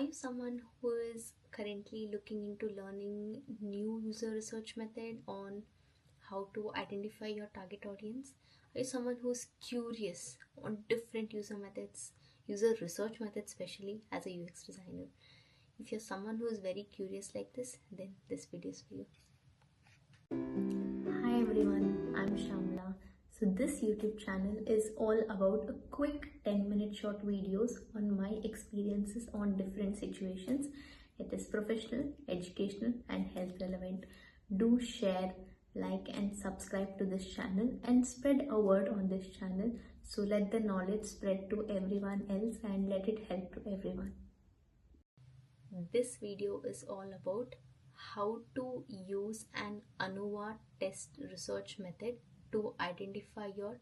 you someone who is currently looking into learning new user research method on how to identify your target audience? Are you someone who's curious on different user methods, user research methods, especially as a UX designer? If you're someone who is very curious like this, then this video is for you. Hi everyone, I'm Shamla. So this YouTube channel is all about a quick 10-minute short videos on my experiences on different situations. It is professional, educational and health relevant. Do share, like and subscribe to this channel and spread a word on this channel. So let the knowledge spread to everyone else and let it help to everyone. This video is all about how to use an ANOVA test research method to identify your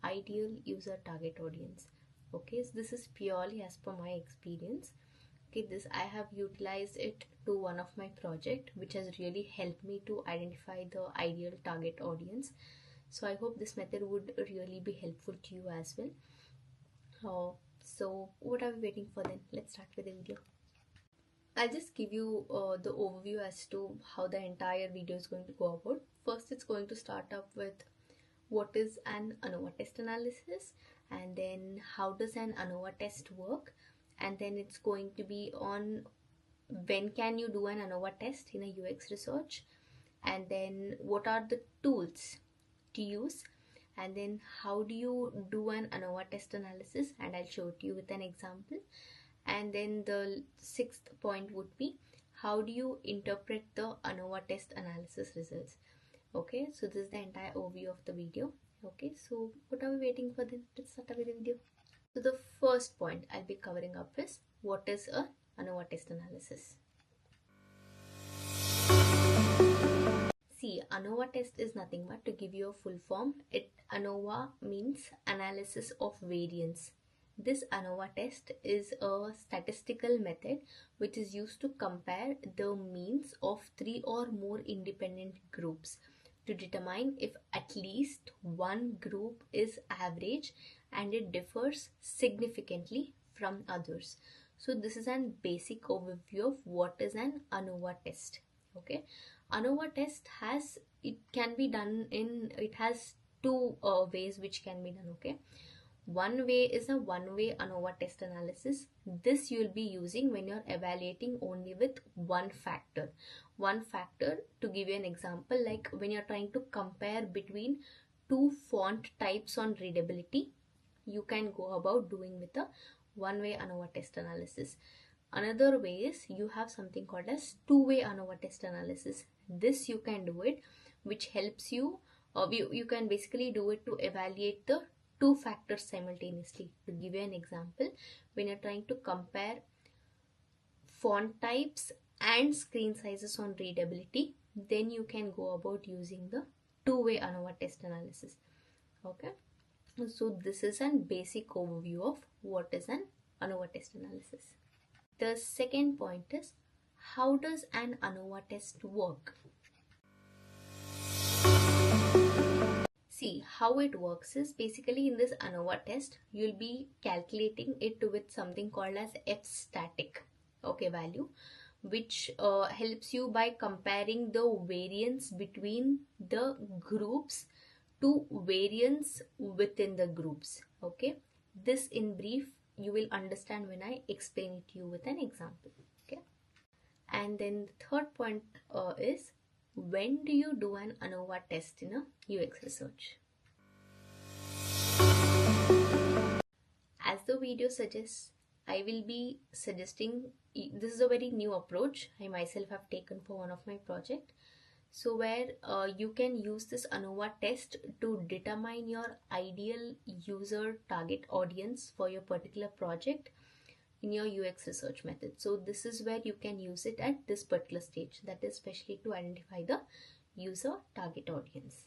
ideal user target audience. Okay, so this is purely as per my experience. Okay, this I have utilized it to one of my project, which has really helped me to identify the ideal target audience. So I hope this method would really be helpful to you as well. So what are we waiting for then? Let's start with the video. I'll just give you the overview as to how the entire video is going to go about. First, it's going to start up with what is an ANOVA test analysis, and then how does an ANOVA test work, and then it's going to be on when can you do an ANOVA test in a UX research, and then what are the tools to use, and then how do you do an ANOVA test analysis, and I'll show it to you with an example. And then the sixth point would be how do you interpret the ANOVA test analysis results. Okay, so this is the entire overview of the video. Okay, so what are we waiting for then? Let's start with the video. So the first point I'll be covering up is what is a ANOVA test analysis. See, ANOVA test is nothing but, to give you a full form, ANOVA means analysis of variance. This ANOVA test is a statistical method which is used to compare the means of 3 or more independent groups to determine if at least one group is average and it differs significantly from others. So this is a basic overview of what is an ANOVA test. Okay, ANOVA test has two ways which can be done. Okay, one way is a one-way ANOVA test analysis. This you will be using when you're evaluating only with one factor. One factor, to give you an example, like when you're trying to compare between two font types on readability, you can go about doing with a one-way ANOVA test analysis. Another way is you have something called as two-way ANOVA test analysis. This you can do it, which helps you, you can basically do it to evaluate the two factors simultaneously. To give you an example, when you're trying to compare font types and screen sizes on readability, then you can go about using the two-way ANOVA test analysis. Okay, so this is a basic overview of what is an ANOVA test analysis. The second point is how does an ANOVA test work? See, how it works is basically in this ANOVA test, you'll be calculating it with something called as F static, okay, value, which helps you by comparing the variance between the groups to variance within the groups. Okay, this in brief you will understand when I explain it to you with an example. Okay, and then the third point is when do you do an ANOVA test in a UX research? As the video suggests, I will be suggesting, this is a very new approach I myself have taken for one of my project. So where you can use this ANOVA test to determine your ideal user target audience for your particular project in your UX research method. So this is where you can use it at this particular stage, that is especially to identify the user target audience.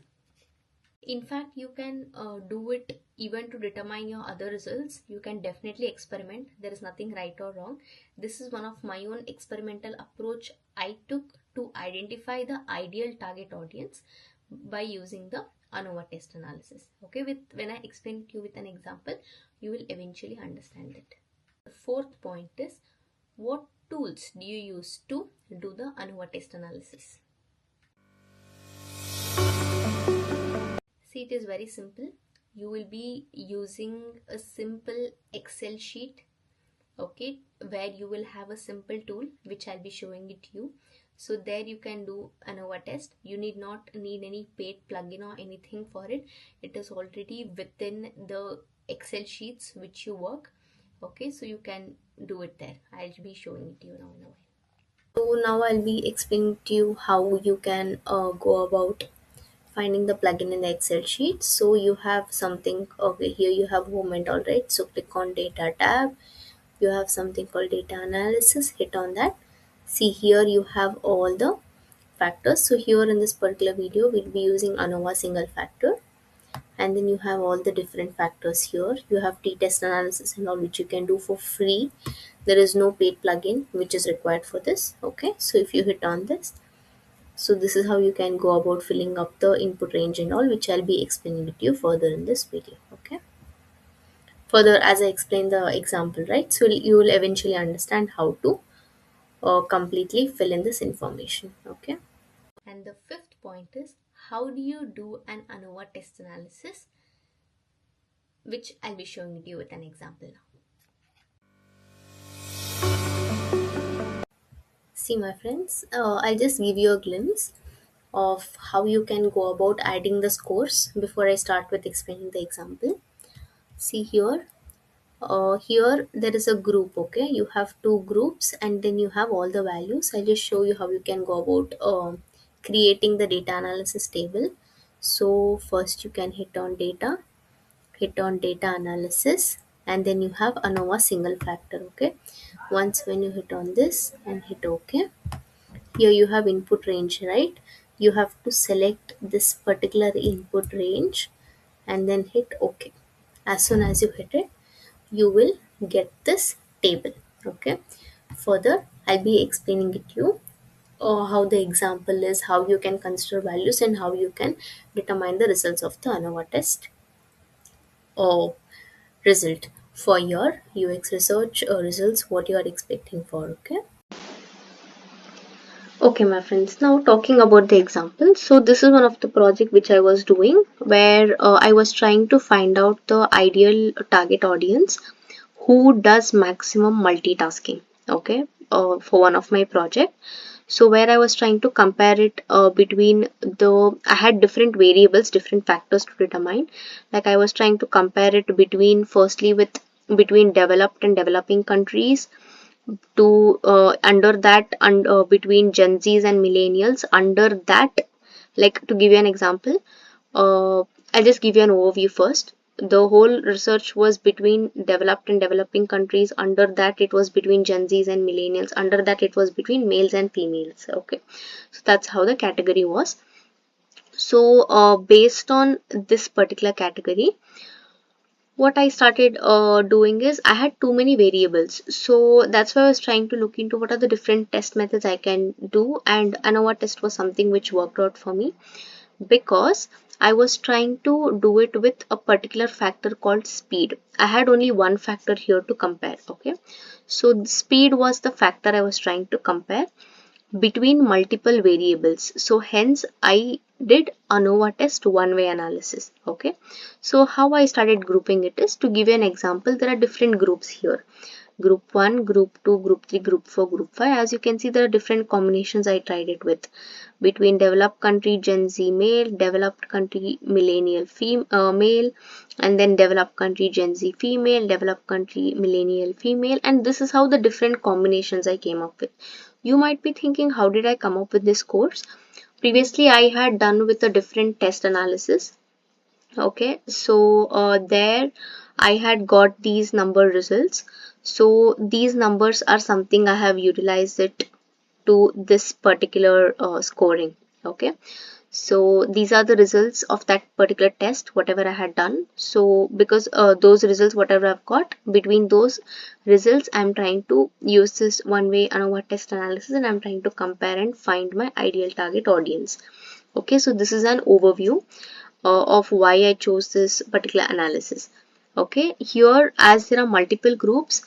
In fact, you can do it even to determine your other results. You can definitely experiment. There is nothing right or wrong. This is one of my own experimental approach I took to identify the ideal target audience by using the ANOVA test analysis. Okay, when I explain it to you with an example, you will eventually understand it. The fourth point is what tools do you use to do the ANOVA test analysis? See, it is very simple. You will be using a simple Excel sheet, okay, where you will have a simple tool which I'll be showing it to you. So there you can do ANOVA test. You need not need any paid plugin or anything for it. It is already within the Excel sheets which you work. Okay, so you can do it there. I'll be showing it to you now in a while. So now I'll be explaining to you how you can go about finding the plugin in the Excel sheet. So you have something, okay, here you have home and all, right? So click on data tab. You have something called data analysis, hit on that. See, here you have all the factors. So here in this particular video we'll be using ANOVA single factor, and then you have all the different factors here. You have t-test analysis and all, which you can do for free. There is no paid plugin which is required for this. Okay, so if you hit on this, so this is how you can go about filling up the input range and all, which I'll be explaining it to you further in this video. Okay, further as I explain the example, right? So you will eventually understand how to completely fill in this information. Okay, and the fifth point is, how do you do an ANOVA test analysis, which I'll be showing you with an example now. See, my friends, I'll just give you a glimpse of how you can go about adding the scores before I start with explaining the example. See here, here there is a group. Okay, you have two groups and then you have all the values. I'll just show you how you can go about creating the data analysis table. So first you can hit on data, hit on data analysis, and then you have ANOVA single factor. Okay, once when you hit on this and hit OK, here you have input range, right? You have to select this particular input range and then hit OK. As soon as you hit it, you will get this table. Okay, further I'll be explaining it to you how the example is, how you can consider values, and how you can determine the results of the ANOVA test or result for your UX research results, what you are expecting for. Okay, okay, my friends, now talking about the example. So this is one of the project which I was doing, where I was trying to find out the ideal target audience who does maximum multitasking. Okay, for one of my project. So where I was trying to compare it between I had different variables, different factors to determine. Like I was trying to compare it between, firstly with between developed and developing countries, to under that, and between Gen Zs and millennials. Under that, like to give you an example, I'll just give you an overview first. The whole research was between developed and developing countries. Under that, it was between Gen Zs and millennials. Under that, it was between males and females. Okay, so that's how the category was. So based on this particular category, what I started doing is, I had too many variables. So that's why I was trying to look into what are the different test methods I can do, and ANOVA test was something which worked out for me, because I was trying to do it with a particular factor called speed. I had only one factor here to compare. Okay, so speed was the factor I was trying to compare between multiple variables. So hence I did ANOVA test one way analysis. Okay, so how I started grouping it is, to give you an example, there are different groups here: group 1, group 2, group 3, group 4, group 5. As you can see, there are different combinations I tried it with, between developed country Gen Z male, developed country millennial male, and then developed country Gen Z female, developed country millennial female. And this is how the different combinations I came up with. You might be thinking, how did I come up with this course? Previously I had done with a different test analysis. Okay, so there I had got these number results. So these numbers are something I have utilized it to this particular scoring. Okay, so these are the results of that particular test, whatever I had done. So because those results, whatever I've got, between those results I'm trying to use this one way ANOVA test analysis, and I'm trying to compare and find my ideal target audience. Okay, so this is an overview of why I chose this particular analysis. Okay, here as there are multiple groups,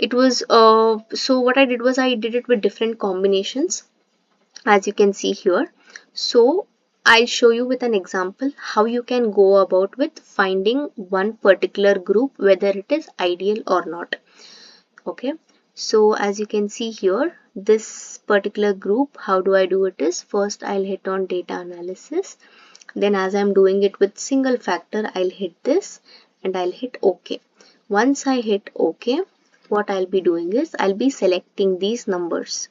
it was so what I did was I did it with different combinations, as you can see here. So I'll show you with an example how you can go about with finding one particular group, whether it is ideal or not. Okay, so as you can see here, this particular group, how do I do it is, first I'll hit on data analysis, then as I'm doing it with single factor, I'll hit this and I'll hit OK. Once I hit OK, what I'll be doing is I'll be selecting these numbers.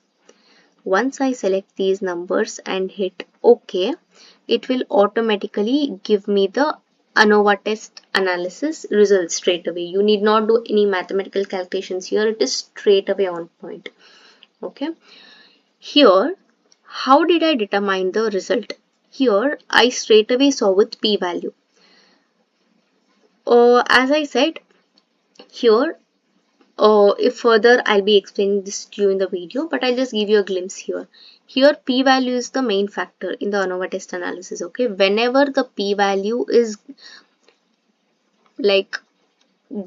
Once I select these numbers and hit OK, it will automatically give me the ANOVA test analysis results straight away. You need not do any mathematical calculations here. It is straight away on point. Okay. Here, how did I determine the result? Here, I straight away saw with p-value. As I said, here, if further I'll be explaining this to you in the video, but I'll just give you a glimpse here. Here p-value is the main factor in the ANOVA test analysis. Okay, whenever the p-value is like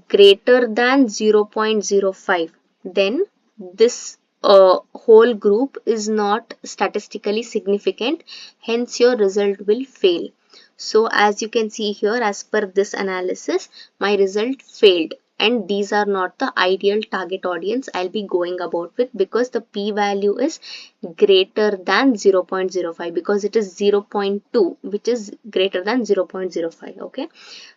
greater than 0.05, then this whole group is not statistically significant, hence your result will fail. So as you can see here, as per this analysis, my result failed, and these are not the ideal target audience I'll be going about with, because the p-value is greater than 0.05, because it is 0.2, which is greater than 0.05. Okay,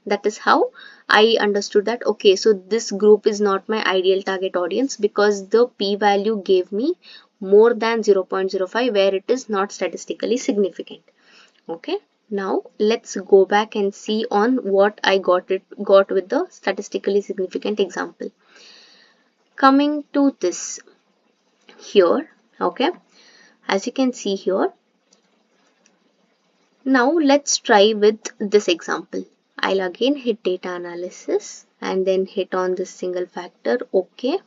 that is how I understood that, okay, so this group is not my ideal target audience, because the p-value gave me more than 0.05, where it is not statistically significant. Okay, now let's go back and see on what I got with the statistically significant example. Coming to this here, okay, as you can see here, now let's try with this example. I'll again hit data analysis and then hit on this single factor, OK,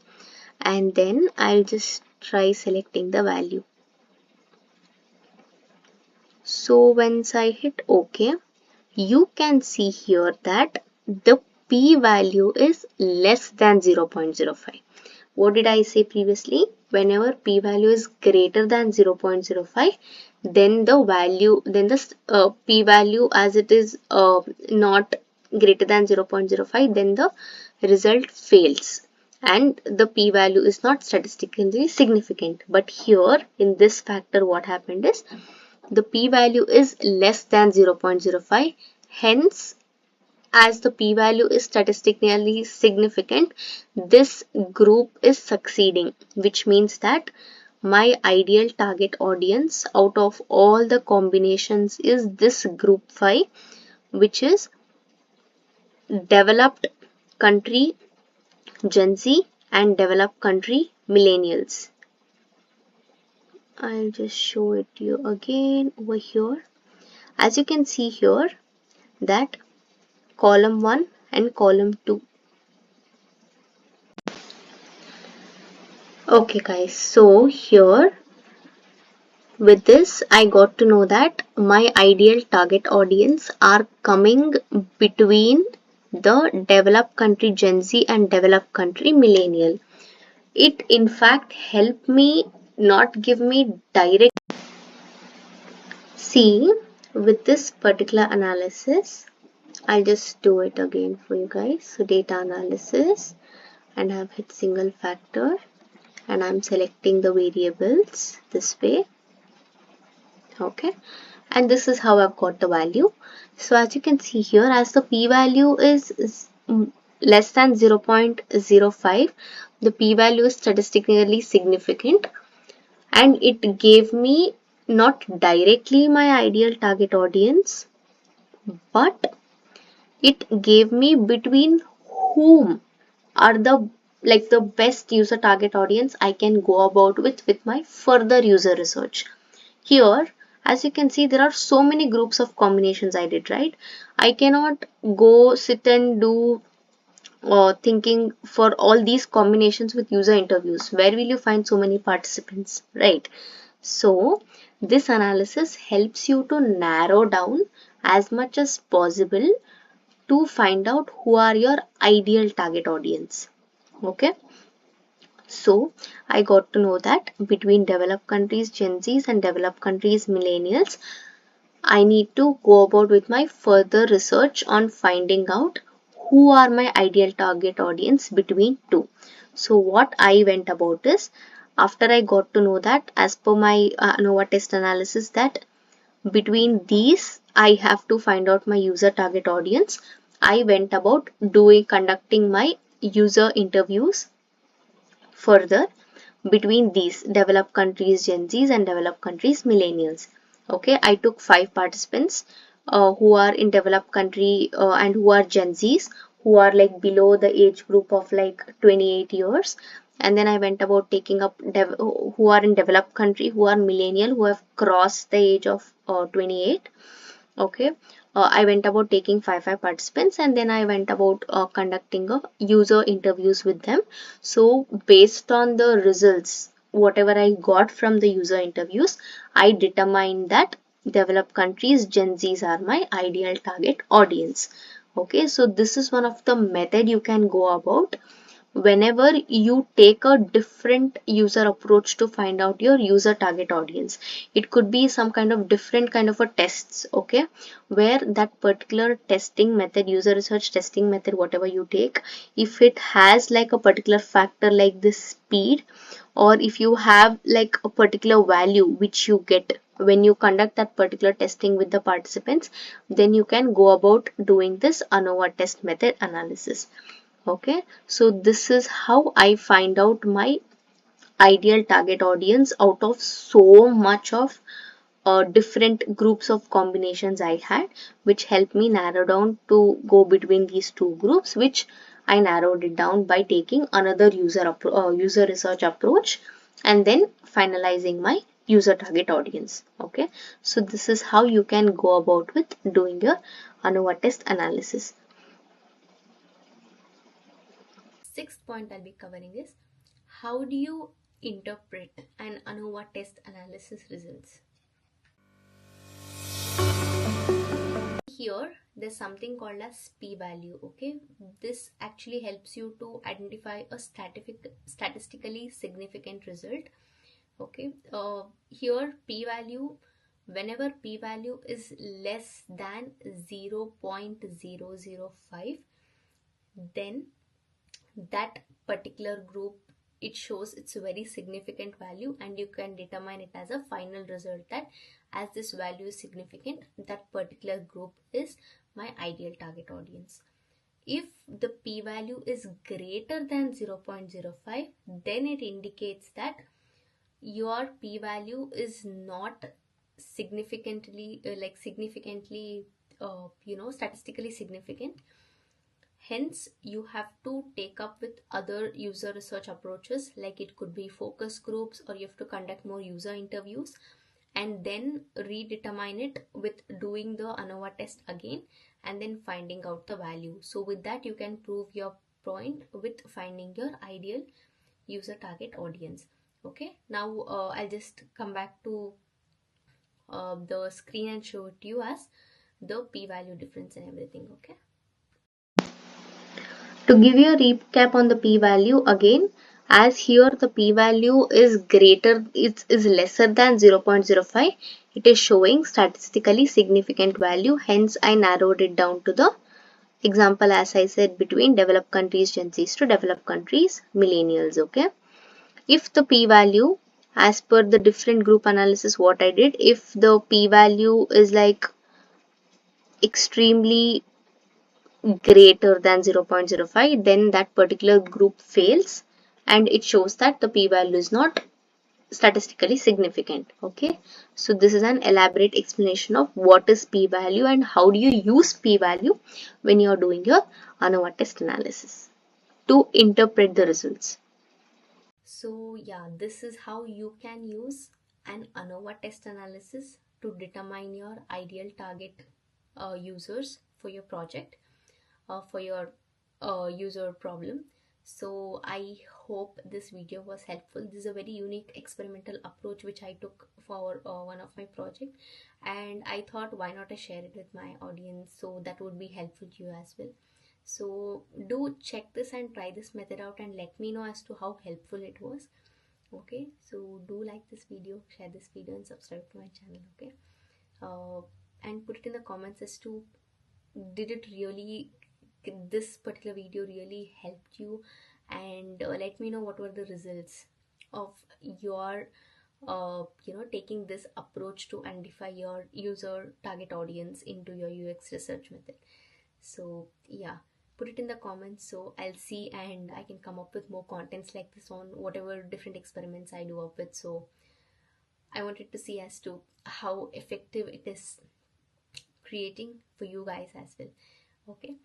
and then I'll just try selecting the value. So once I hit OK, you can see here that the p-value is less than 0.05. What did I say previously? Whenever p-value is greater than 0.05, then the p-value, as it is not greater than 0.05, then the result fails and the p-value is not statistically significant. But here in this factor, what happened is the p-value is less than 0.05, hence as the p-value is statistically significant, this group is succeeding, which means that my ideal target audience out of all the combinations is this group 5, which is developed country Gen Z and developed country millennials. I'll just show it to you again over here. As you can see here, that column 1 and column 2. Okay guys, so here with this I got to know that my ideal target audience are coming between the developed country Gen Z and developed country millennial. It in fact helped me not give me direct. See, with this particular analysis, I'll just do it again for you guys. So data analysis, and I've hit single factor and I'm selecting the variables this way. Okay, and this is how I've got the value. So as you can see here, as the p-value is less than 0.05, the p-value is statistically significant, and it gave me not directly my ideal target audience, but it gave me between whom are the best user target audience I can go about with my further user research. Here, as you can see, there are so many groups of combinations I did, right? I cannot go sit and do thinking for all these combinations with user interviews. Where will you find so many participants, right? So this analysis helps you to narrow down as much as possible to find out who are your ideal target audience. Okay, So I got to know that between developed countries Gen Zs and developed countries millennials, I need to go about with my further research on finding out who are my ideal target audience between two. So what I went about is, after I got to know that as per my ANOVA test analysis, that between these I have to find out my user target audience, I went about conducting my user interviews further between these developed countries Gen Zs and developed countries millennials. Okay, I took 5 participants who are in developed country and who are Gen Zs, who are like below the age group of like 28 years. And then I went about taking up who are in developed country, who are millennial, who have crossed the age of 28. Okay, I went about taking five participants, and then I went about conducting a user interviews with them. So based on the results, whatever I got from the user interviews, I determined that developed countries Gen Zs are my ideal target audience. Okay, so this is one of the method you can go about whenever you take a different user approach to find out your user target audience. It could be some kind of different kind of a tests, okay, where that particular testing method, user research testing method, whatever you take, if it has like a particular factor like this speed, or if you have like a particular value which you get when you conduct that particular testing with the participants, then you can go about doing this ANOVA test method analysis. Okay, so this is how I find out my ideal target audience out of so much of different groups of combinations I had, which helped me narrow down to go between these two groups, which I narrowed it down by taking another user research approach and then finalizing my user target audience. Okay, so this is how you can go about with doing your ANOVA test analysis. Sixth point I'll be covering is how do you interpret an ANOVA test analysis results? Here there's something called as p-value. Okay, this actually helps you to identify a statistically significant result. Okay, here p-value, whenever p-value is less than 0.005, then that particular group, it shows it's a very significant value, and you can determine it as a final result that as this value is significant, that particular group is my ideal target audience. If the p-value is greater than 0.05, then it indicates that your p-value is not significantly statistically significant. Hence, you have to take up with other user research approaches, like it could be focus groups, or you have to conduct more user interviews and then redetermine it with doing the ANOVA test again and then finding out the value. So with that, you can prove your point with finding your ideal user target audience. Okay, now I'll just come back to the screen and show it to you as the p-value difference and everything. Okay. To give you a recap on the p-value again, as here the p-value is greater, it is lesser than 0.05, it is showing statistically significant value. Hence, I narrowed it down to the example as I said between developed countries Gen Zs to developed countries millennials. Okay, if the p-value as per the different group analysis, what I did, if the p-value is like extremely greater than 0.05, then that particular group fails and it shows that the p-value is not statistically significant. Okay, so this is an elaborate explanation of what is p-value and how do you use p-value when you are doing your ANOVA test analysis to interpret the results. So yeah, this is how you can use an ANOVA test analysis to determine your ideal target users for your project, for your user problem. So I hope this video was helpful. This is a very unique experimental approach which I took for one of my project, and I thought why not I share it with my audience, so that would be helpful to you as well. So do check this and try this method out and let me know as to how helpful it was. Okay, so do like this video, share this video, and subscribe to my channel. Okay, uh, and put it in the comments as to did it really, this particular video really helped you, and let me know what were the results of your taking this approach to identify your user target audience into your UX research method. So yeah, put it in the comments so I'll see and I can come up with more contents like this on whatever different experiments I do up with. So I wanted to see as to how effective it is creating for you guys as well. Okay,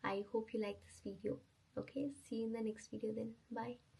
I hope you like this video. Okay, see you in the next video then. Bye.